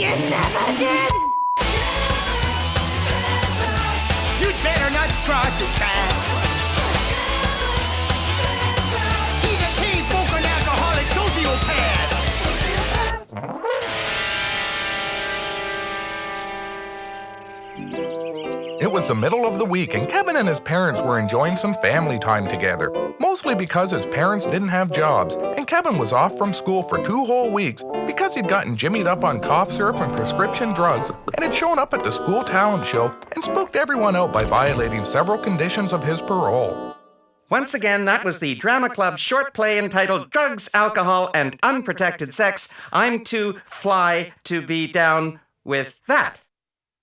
You never did. You'd better not cross his path. He's a chain-smoking alcoholic sociopath. It was the middle of the week, and Kevin and his parents were enjoying some family time together, mostly because his parents didn't have jobs, and Kevin was off from school for 2 whole weeks because he'd gotten jimmied up on cough syrup and prescription drugs and had shown up at the school talent show and spooked everyone out by violating several conditions of his parole. Once again, that was the Drama Club short play entitled Drugs, Alcohol, and Unprotected Sex. I'm too fly to be down with that.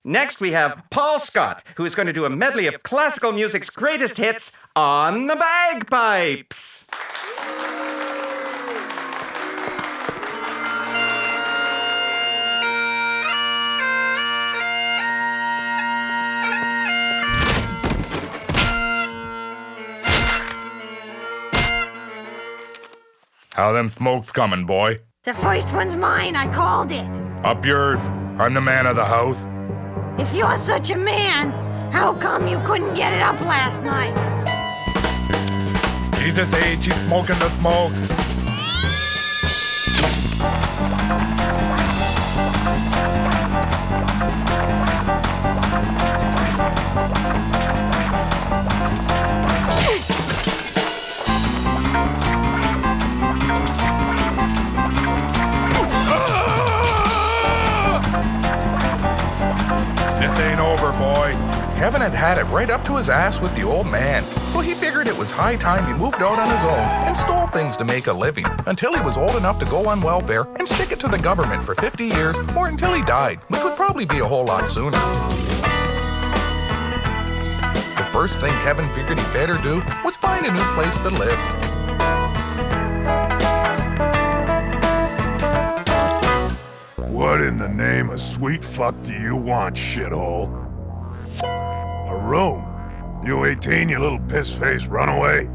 Next, we have Paul Scott, who is going to do a medley of classical music's greatest hits on the bagpipes. How them smokes coming, boy? The first one's mine. I called it. Up yours. I'm the man of the house. If you're such a man, how come you couldn't get it up last night? Jesus H, he's smoking the smoke. This ain't over, boy. Kevin had it right up to his ass with the old man, so he figured it was high time he moved out on his own and stole things to make a living until he was old enough to go on welfare and stick it to the government for 50 years or until he died, which would probably be a whole lot sooner. The first thing Kevin figured he'd better do was find a new place to live. What in the name of sweet fuck do you want, shithole? A room? You 18, you little piss-faced runaway?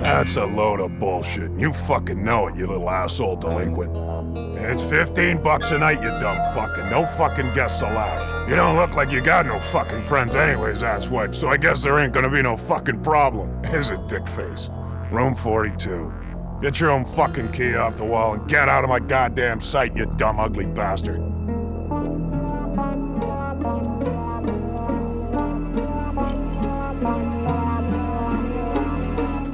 That's a load of bullshit. You fucking know it, you little asshole delinquent. It's $15 a night, you dumb fucking. No fucking guests allowed. You don't look like you got no fucking friends anyways, asswipe, so I guess there ain't gonna be no fucking problem, is it, dickface? Room 42. Get your own fucking key off the wall and get out of my goddamn sight, you dumb, ugly bastard.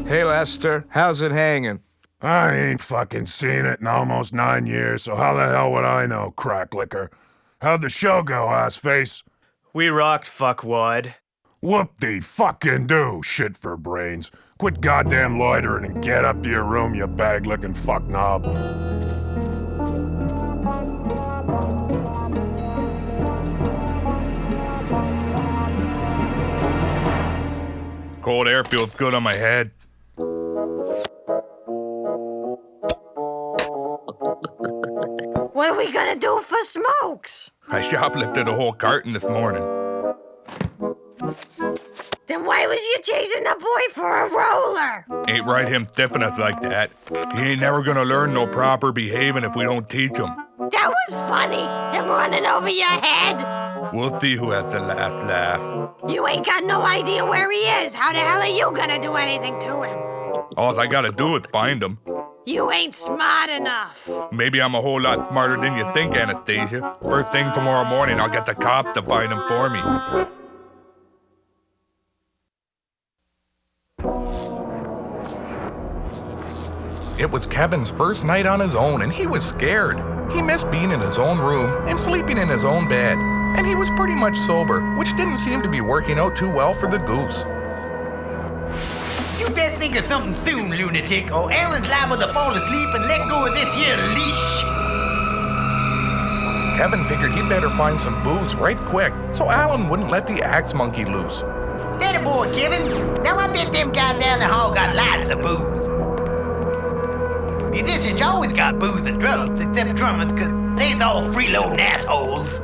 Hey, Lester, how's it hanging? I ain't fucking seen it in almost 9 years, so how the hell would I know, crack liquor? How'd the show go, ass-face? We rocked, fuckwad. Whoop-de-fucking-do, shit for brains. Quit goddamn loitering and get up to your room, you bag-licking fuck-knob. Cold air feels good on my head. What are we gonna do for smokes? I shoplifted a whole carton this morning. Then why was you chasing the boy for a roller? Ain't right him stiffing us like that. He ain't never gonna learn no proper behaving if we don't teach him. That was funny, him running over your head. We'll see who has the last laugh. You ain't got no idea where he is. How the hell are you gonna do anything to him? All I gotta do is find him. You ain't smart enough. Maybe I'm a whole lot smarter than you think, Anastasia. First thing tomorrow morning, I'll get the cops to find him for me. It was Kevin's first night on his own, and he was scared. He missed being in his own room and sleeping in his own bed. And he was pretty much sober, which didn't seem to be working out too well for the goose. You best think of something soon, lunatic, or Allen's liable to fall asleep and let go of this here leash. Kevin figured he'd better find some booze right quick, so Allen wouldn't let the axe monkey loose. That a boy, Kevin. Now I bet them guys down the hall got lots of booze. Musicians always got booze and drugs, except drummers, cause they's all freeloading assholes.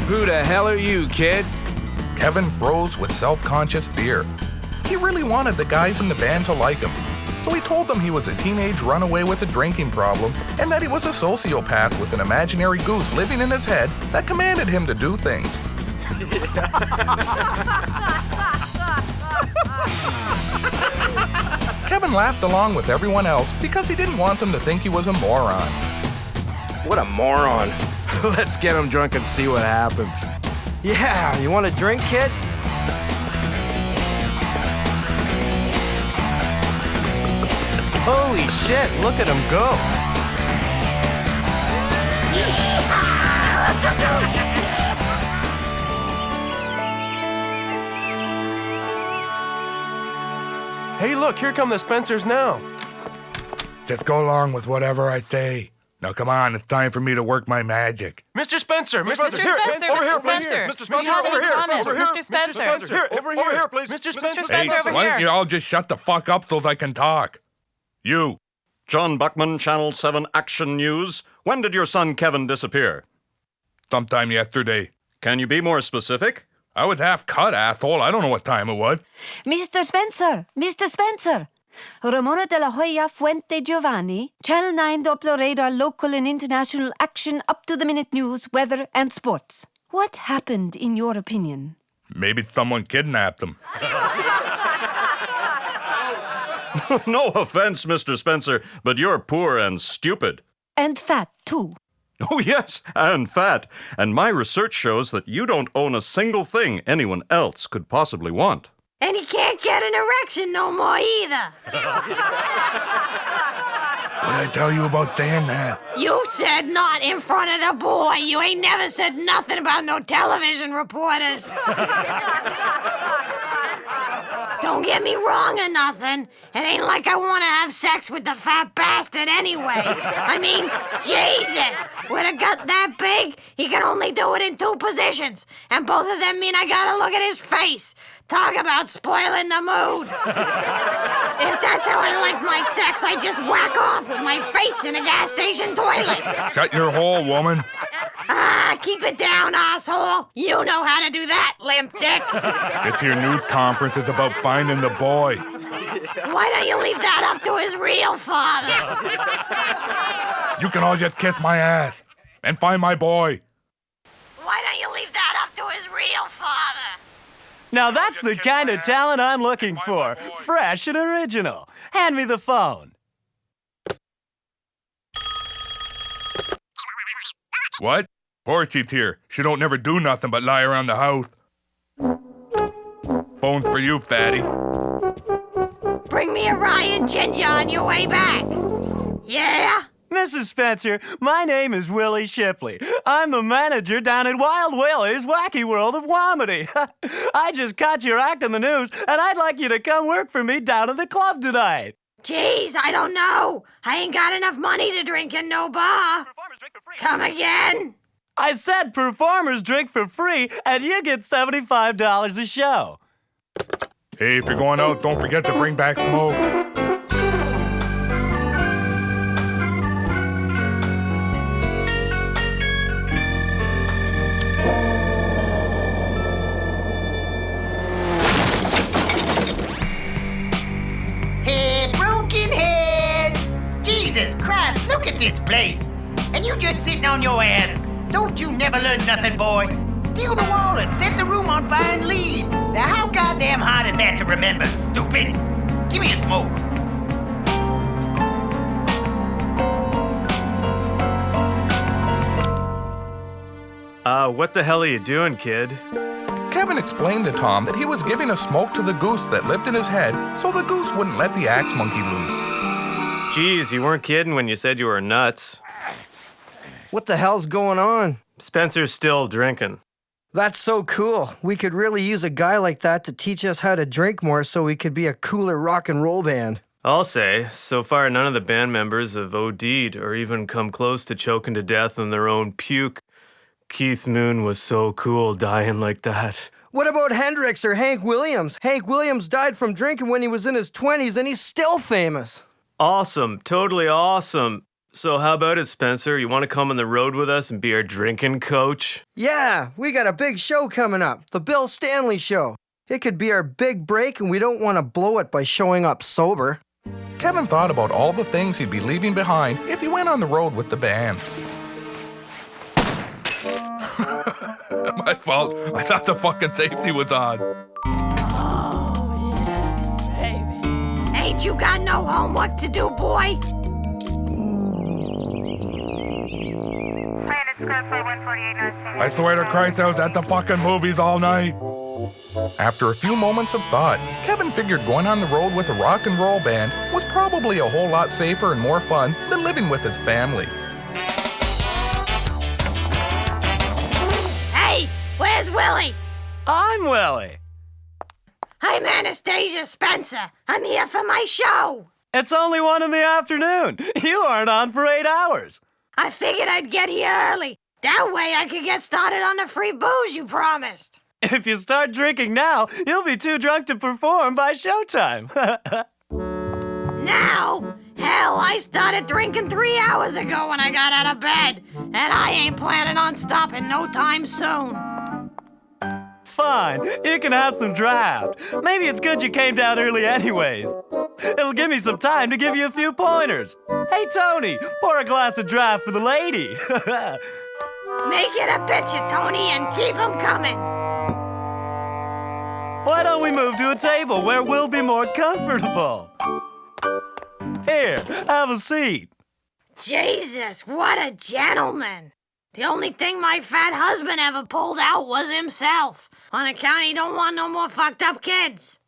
Who the hell are you, kid? Kevin froze with self-conscious fear. He really wanted the guys in the band to like him, so he told them he was a teenage runaway with a drinking problem and that he was a sociopath with an imaginary goose living in his head that commanded him to do things. Kevin laughed along with everyone else because he didn't want them to think he was a moron. What a moron. Let's get him drunk and see what happens. Yeah, you want a drink, kid? Holy shit, look at him go. Hey, look, here come the Spencers now. Just go along with whatever I say. Now come on, it's time for me to work my magic. Mr. Spencer! Mr. Spencer! Over here, Mr. Spencer! Mr. Do Spencer, you have over any here! comments? Over here! Mr. Spencer! Here, over here, please! Mr. Spencer! Spencer, over why here. don't you all just shut the fuck up so I can talk? You. John Buckman, Channel 7 Action News. When did your son Kevin disappear? Sometime yesterday. Can you be more specific? I was half cut, asshole. I don't know what time it was. Mr. Spencer! Mr. Spencer! Ramona de la Hoya Fuente Giovanni, Channel 9 Doppler Radar Local and International Action Up-to-the-Minute News, Weather and Sports. What happened, in your opinion? Maybe someone kidnapped him. No offense, Mr. Spencer, but you're poor and stupid. And fat, too. Oh, yes, and fat. And my research shows that you don't own a single thing anyone else could possibly want. And he can't get an erection no more either. What'd I tell you about saying that? You said not in front of the boy. You ain't never said nothing about no television reporters. Don't get me wrong or nothing. It ain't like I want to have sex with the fat bastard anyway. I mean, Jesus. With a gut that big, he can only do it in 2 positions. And both of them mean I gotta look at his face. Talk about spoiling the mood. If that's how I like my sex, I just whack off with my face in a gas station toilet. Shut your hole, woman. Ah, keep it down, asshole. You know how to do that, limp dick. It's your nude conference. It's about finding the boy. Why don't you leave that up to his real father? You can all just kiss my ass and find my boy. Why don't you leave that up to his real father? Now that's the kind of talent I'm looking for. Fresh and original. Hand me the phone. What? Percy's here. She don't never do nothing but lie around the house. Phone's for you, fatty. Bring me a rye and ginger on your way back. Yeah? Mrs. Spencer, my name is Willie Shipley. I'm the manager down at Wild Willie's Wacky World of Womedy. I just caught your act in the news, and I'd like you to come work for me down at the club tonight. Jeez, I don't know. I ain't got enough money to drink in no bar. Come again? I said performers drink for free, and you get $75 a show. Hey, if you're going out, don't forget to bring back smoke. Hey, broken head! Jesus Christ, look at this place. And you just sitting on your ass. Don't you never learn nothing, boy. Steal the wallet, set the room on fire, and leave. Now, how goddamn hard is that to remember, stupid? Give me a smoke. What the hell are you doing, kid? Kevin explained to Tom that he was giving a smoke to the goose that lived in his head so the goose wouldn't let the axe monkey loose. Jeez, you weren't kidding when you said you were nuts. What the hell's going on? Spencer's still drinking. That's so cool. We could really use a guy like that to teach us how to drink more so we could be a cooler rock and roll band. I'll say, so far none of the band members have OD'd or even come close to choking to death in their own puke. Keith Moon was so cool dying like that. What about Hendrix or Hank Williams? Hank Williams died from drinking when he was in his 20s and he's still famous. Awesome, totally awesome. So how about it, Spencer? You want to come on the road with us and be our drinking coach? Yeah, we got a big show coming up, the Bill Stanley Show. It could be our big break and we don't want to blow it by showing up sober. Kevin thought about all the things he'd be leaving behind if he went on the road with the band. My fault. I thought the fucking safety was on. Oh, yes, baby. Ain't you got no homework to do, boy? I swear to Christ, I was at the fucking movies all night. After a few moments of thought, Kevin figured going on the road with a rock and roll band was probably a whole lot safer and more fun than living with his family. Hey, where's Willie? I'm Willie. I'm Anastasia Spencer. I'm here for my show. It's only 1 in the afternoon. You aren't on for 8 hours. I figured I'd get here early. That way I could get started on the free booze you promised. If you start drinking now, you'll be too drunk to perform by showtime. Now? Hell, I started drinking 3 hours ago when I got out of bed, and I ain't planning on stopping no time soon. Fine, you can have some draft. Maybe it's good you came down early anyways. It'll give me some time to give you a few pointers. Hey, Tony, pour a glass of draft for the lady. Make it a picture, Tony, and keep 'em coming. Why don't we move to a table where we'll be more comfortable? Here, have a seat. Jesus, what a gentleman. The only thing my fat husband ever pulled out was himself, on account he don't want no more fucked up kids.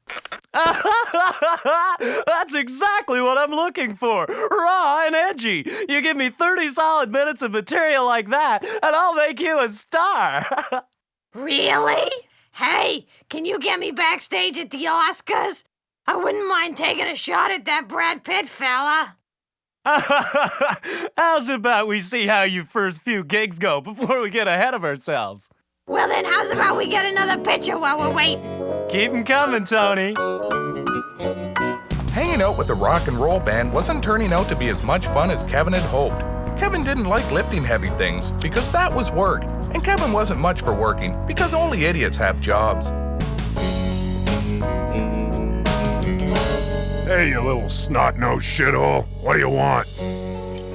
That's exactly what I'm looking for. Raw and edgy. You give me 30 solid minutes of material like that, and I'll make you a star. Really? Hey, can you get me backstage at the Oscars? I wouldn't mind taking a shot at that Brad Pitt fella. How's about we see how your first few gigs go before we get ahead of ourselves? Well then, how's about we get another picture while we're waiting? Keep 'em coming, Tony. Hanging out with the rock and roll band wasn't turning out to be as much fun as Kevin had hoped. Kevin didn't like lifting heavy things because that was work, and Kevin wasn't much for working because only idiots have jobs. Hey, you little snot-nosed shithole. What do you want?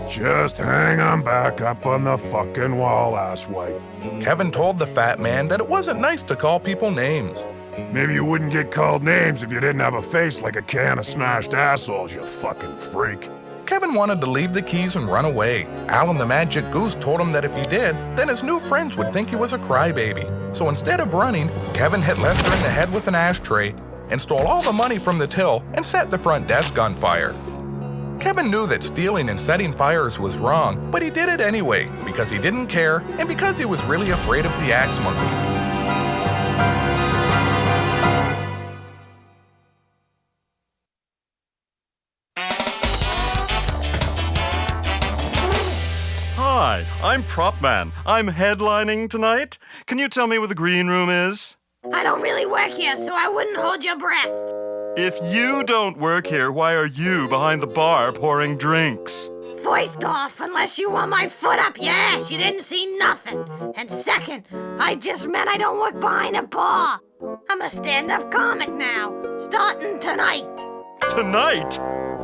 Just hang on back up on the fucking wall, asswipe. Kevin told the fat man that it wasn't nice to call people names. Maybe you wouldn't get called names if you didn't have a face like a can of smashed assholes, you fucking freak. Kevin wanted to leave the keys and run away. Allen The Magic Goose told him that if he did, then his new friends would think he was a crybaby. So instead of running, Kevin hit Lester in the head with an ashtray and stole all the money from the till and set the front desk on fire. Kevin knew that stealing and setting fires was wrong, but he did it anyway because he didn't care and because he was really afraid of the axe monkey. Hi, I'm Prop Man. I'm headlining tonight. Can you tell me where the green room is? I don't really work here, so I wouldn't hold your breath. If you don't work here, why are you behind the bar pouring drinks? First off, unless you want my foot up your ass, you didn't see nothing. And second, I just meant I don't work behind a bar. I'm a stand-up comic now, starting tonight. Tonight?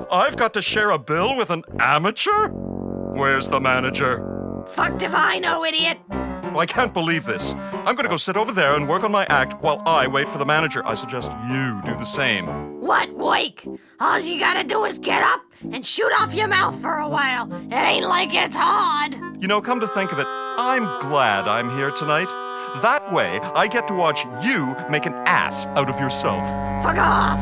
I've got to share a bill with an amateur? Where's the manager? Fucked if I know, idiot. I can't believe this. I'm gonna go sit over there and work on my act while I wait for the manager. I suggest you do the same. What, wake? All you gotta do is get up and shoot off your mouth for a while. It ain't like it's hard. You know, come to think of it, I'm glad I'm here tonight. That way, I get to watch you make an ass out of yourself. Fuck off.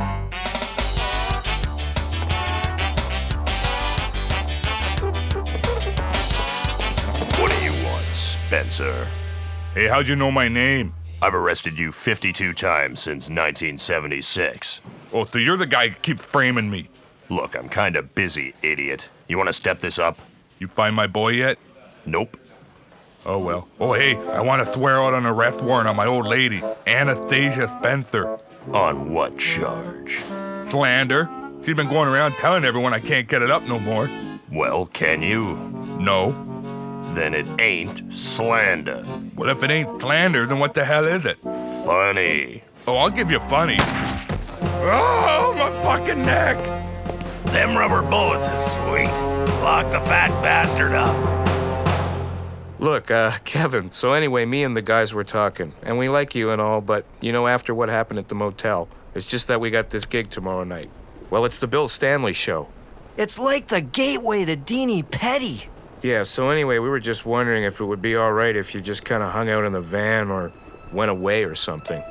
What do you want, Spencer? Hey, how'd you know my name? I've arrested you 52 times since 1976. Oh, so you're the guy who keeps framing me. Look, I'm kinda busy, idiot. You wanna step this up? You find my boy yet? Nope. Oh, well. Oh, hey, I want to swear out an arrest warrant on my old lady, Anastasia Spencer. On what charge? Slander. She's been going around telling everyone I can't get it up no more. Well, can you? No. Then it ain't slander. Well, if it ain't slander, then what the hell is it? Funny. Oh, I'll give you funny. Oh, my fucking neck! them rubber bullets is sweet. Lock the fat bastard up. Look, Kevin, so anyway, me and the guys were talking, and we like you and all, but, after what happened at the motel, it's just that we got this gig tomorrow night. Well, it's the Bill Stanley show. It's like the gateway to Deanie Petty. Yeah, so anyway, we were just wondering if it would be all right if you just kind of hung out in the van or went away or something.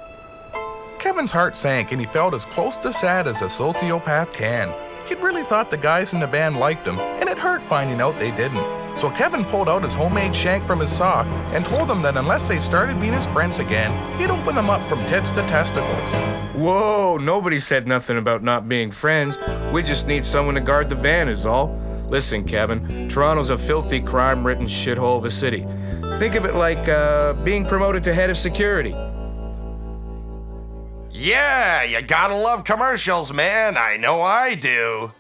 Kevin's heart sank and he felt as close to sad as a sociopath can. He'd really thought the guys in the band liked him, and it hurt finding out they didn't. So Kevin pulled out his homemade shank from his sock and told them that unless they started being his friends again, he'd open them up from tits to testicles. Whoa, nobody said nothing about not being friends. We just need someone to guard the van is all. Listen, Kevin, Toronto's a filthy, crime-ridden shithole of a city. Think of it like being promoted to head of security. Yeah, you gotta love commercials, man. I know I do.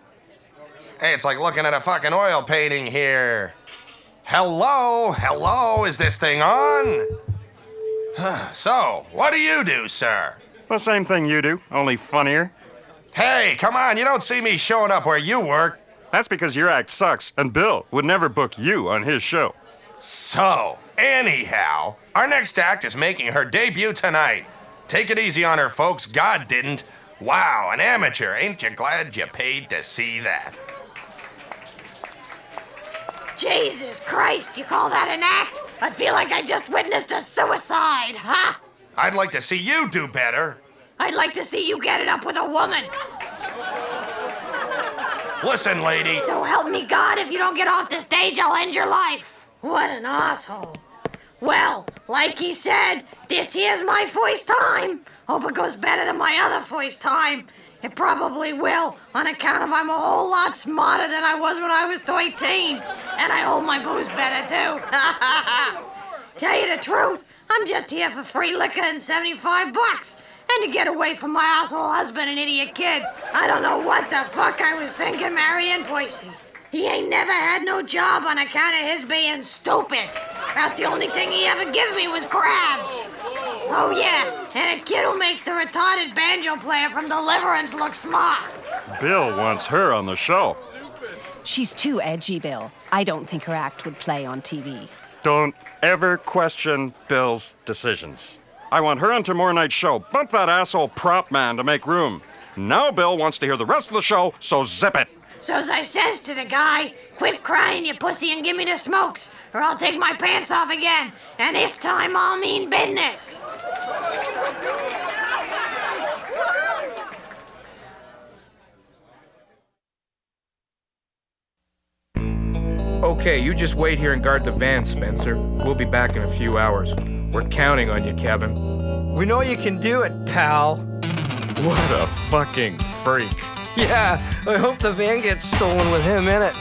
Hey, it's like looking at a fucking oil painting here. Hello, is this thing on? So, what do you do, sir? The same thing you do, only funnier. Hey, come on, you don't see me showing up where you work. That's because your act sucks, and Bill would never book you on his show. So, anyhow, our next act is making her debut tonight. Take it easy on her, folks. God didn't. Wow, an amateur. Ain't you glad you paid to see that? Jesus Christ, you call that an act? I feel like I just witnessed a suicide, huh? I'd like to see you do better. I'd like to see you get it up with a woman. Listen, lady. So help me God, if you don't get off the stage, I'll end your life. What an asshole. Well, like he said, this here's my first time. Hope it goes better than my other first time. It probably will, on account of I'm a whole lot smarter than I was when I was 13. And I hold my booze better, too. Tell you the truth, I'm just here for free liquor and $75. And to get away from my asshole husband and idiot kid. I don't know what the fuck I was thinking marrying Percy. He ain't never had no job on account of his being stupid. About the only thing he ever give me was crabs. Oh yeah, and a kid who makes the retarded banjo player from Deliverance look smart. Bill wants her on the show. She's too edgy, Bill. I don't think her act would play on TV. Don't ever question Bill's decisions. I want her on tomorrow night's show. Bump that asshole prop man to make room. Now Bill wants to hear the rest of the show, so zip it. So's I says to the guy, quit crying, you pussy, and give me the smokes, or I'll take my pants off again. And this time I'll mean business. Okay, you just wait here and guard the van, Spencer. We'll be back in a few hours. We're counting on you, Kevin. We know you can do it, pal. What a fucking freak. Yeah, I hope the van gets stolen with him in it.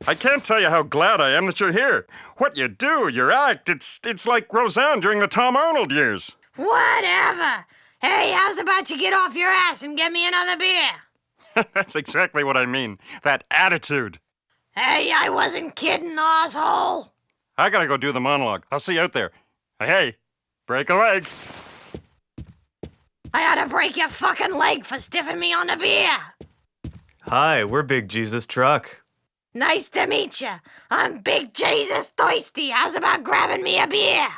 I can't tell you how glad I am that you're here. What you do, your act, it's like Roseanne during the Tom Arnold years. Whatever. Hey, how's about you get off your ass and get me another beer? That's exactly what I mean. That attitude. Hey, I wasn't kidding, asshole. I gotta go do the monologue. I'll see you out there. Hey, break a leg. I ought to break your fucking leg for stiffing me on the beer. Hi, we're Big Jesus Truck. Nice to meet you. I'm Big Jesus Thirsty. How's about grabbing me a beer?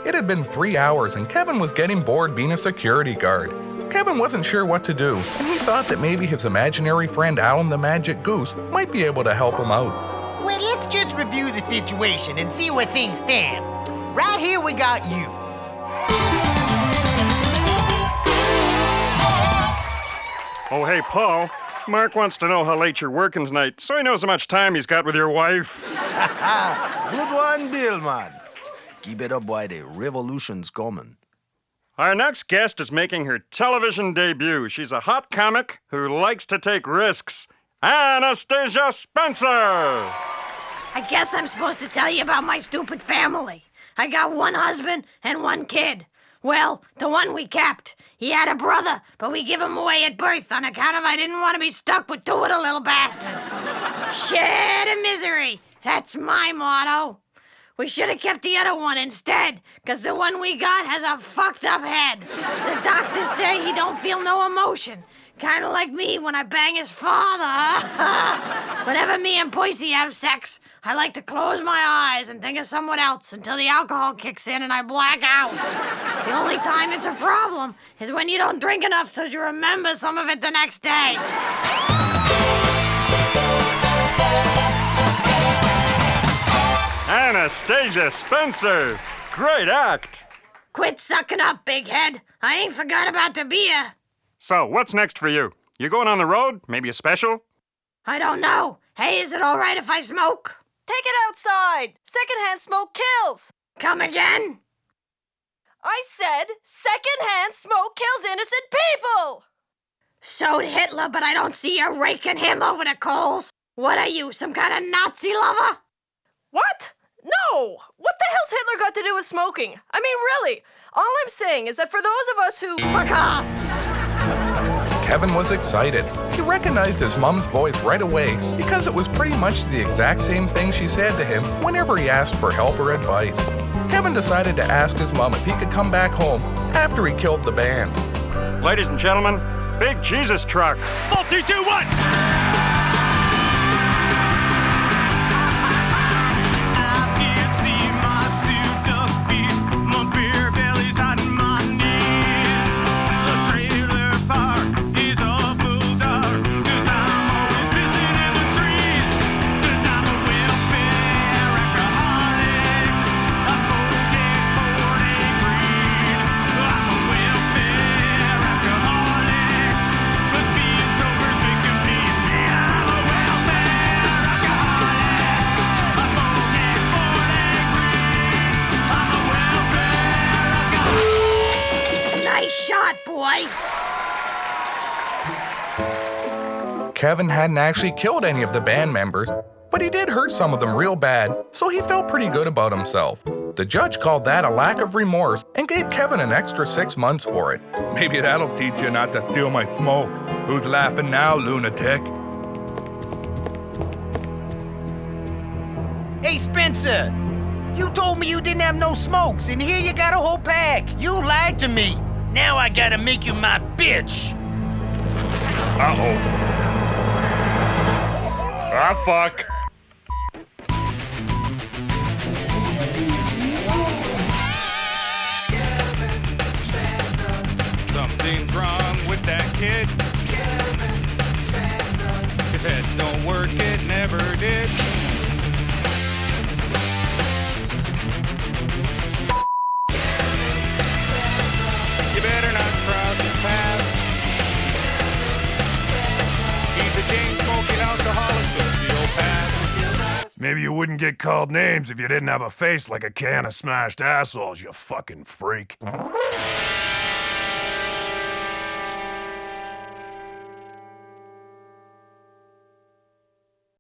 It had been 3 hours and Kevin was getting bored being a security guard. Kevin wasn't sure what to do, and he thought that maybe his imaginary friend Allen the Magic Goose might be able to help him out. Well, let's just review the situation and see where things stand. Right here we got you. Oh, hey, Paul. Mark wants to know how late you're working tonight, so he knows how much time he's got with your wife. Good one, Bill, man. Keep it up, boy. The revolution's coming. Our next guest is making her television debut. She's a hot comic who likes to take risks. Anastasia Spencer! I guess I'm supposed to tell you about my stupid family. I got one husband and one kid. Well, the one we kept. He had a brother, but we give him away at birth on account of I didn't want to be stuck with two of the little bastards. Share the misery. That's my motto. We should have kept the other one instead, because the one we got has a fucked up head. The doctors say he don't feel no emotion, Kind of like me when I bang his father. Whenever me and Percy have sex, I like to close my eyes and think of someone else until the alcohol kicks in and I black out. The only time it's a problem is when you don't drink enough so you remember some of it the next day. Anastasia Spencer! Great act! Quit sucking up, big head. I ain't forgot about the beer. So, what's next for you? You going on the road? Maybe a special? I don't know. Hey, is it all right if I smoke? Take it outside. Secondhand smoke kills. Come again? I said secondhand smoke kills innocent people. So'd Hitler, but I don't see you raking him over the coals. What are you, some kind of Nazi lover? What? No! What the hell's Hitler got to do with smoking? I mean, really, all I'm saying is that for those of us who... Fuck off! Kevin was excited. He recognized his mom's voice right away because it was pretty much the exact same thing she said to him whenever he asked for help or advice. Kevin decided to ask his mom if he could come back home after he killed the band. Ladies and gentlemen, Big Jesus Truck. 4, 3, 2, 1! Kevin hadn't actually killed any of the band members, but he did hurt some of them real bad, so he felt pretty good about himself. The judge called that a lack of remorse and gave Kevin an extra 6 months for it. Maybe that'll teach you not to steal my smoke. Who's laughing now, lunatic? Hey, Spencer! You told me you didn't have no smokes, and here you got a whole pack. You lied to me. Now I gotta make you my bitch. Uh-oh. Ah, fuck. Something's wrong with that kid. His head don't work, it never did. You better not cross his path. He's a chain-smoking alcoholic sociopath. Maybe you wouldn't get called names if you didn't have a face like a can of smashed assholes, you fucking freak.